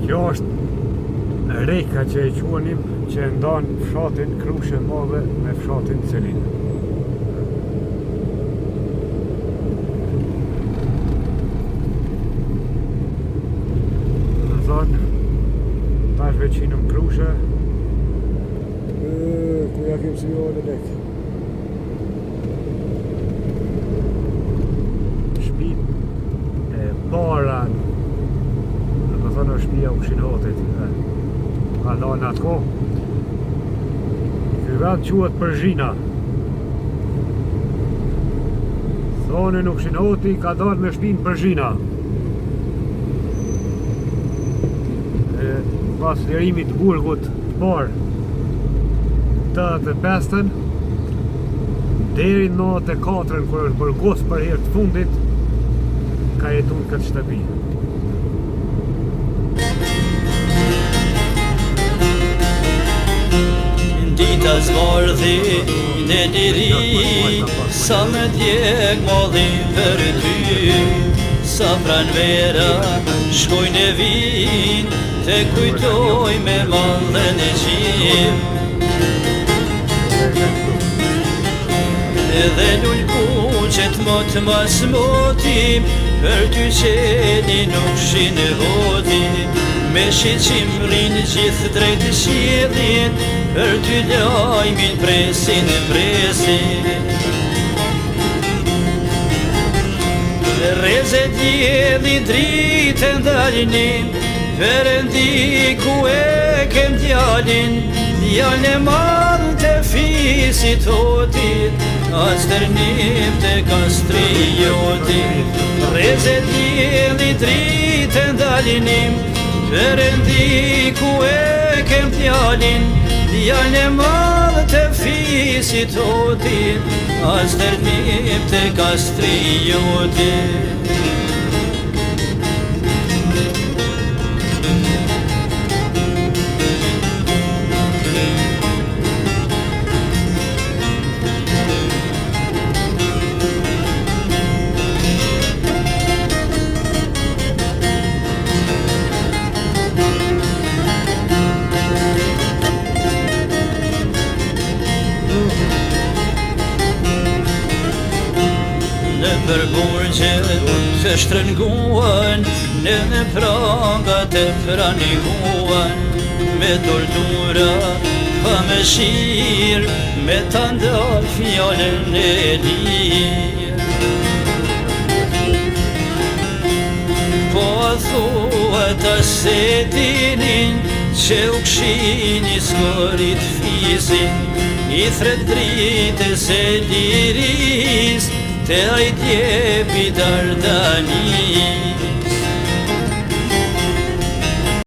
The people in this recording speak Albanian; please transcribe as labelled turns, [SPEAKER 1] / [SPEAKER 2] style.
[SPEAKER 1] Kjo është reka që e quanim që e ndan fshatin Krushe Madhe me fshatin Celin. Në zonë tash veçinëm Krushe. Ku ja kem si jole lek. Shtëpi e para në shtëpia u Kshin Hotit. Ka dalë atë kohë. Ky vend quhet Përzhina. Thonë në Kshin Hoti ka dalë me shtëpinë Përzhina. Pas lirimit të burgut të parë të 85-ën deri në 94-ën kur është burgos për herë të fundit ka jetuar këtë shtëpi.
[SPEAKER 2] Dita zbardhi në liri, sa me djeg modhi për ty, sa pranvera shkojnë e vinë, te kujtoj me mallën e gjim. Edhe lulkuqet mot mas motim, për ty qeni nuk shinë hotim, me shiqim rinë gjithë drejt qiellin, për ty lajmin presin e presin. Reze djeli dritën dalinin, Perëndi ku e kem djalin, djalin e madh të fisit hotit, as tërnim të kastriotit. Reze djeli dritën dalinim, Perëndi ku e kem djalin, djalin e madh të fisit hotit, as tërnim të kastriotit. Në përburgjet të shtrënguan, në prangat e praniguan, me tortura pa me shirë, me ta ndal fjallën e lirë. Po a thua ta se dinin, që u kshin i skorit fisin, i thret dritës e liris, te ai djepi dardani.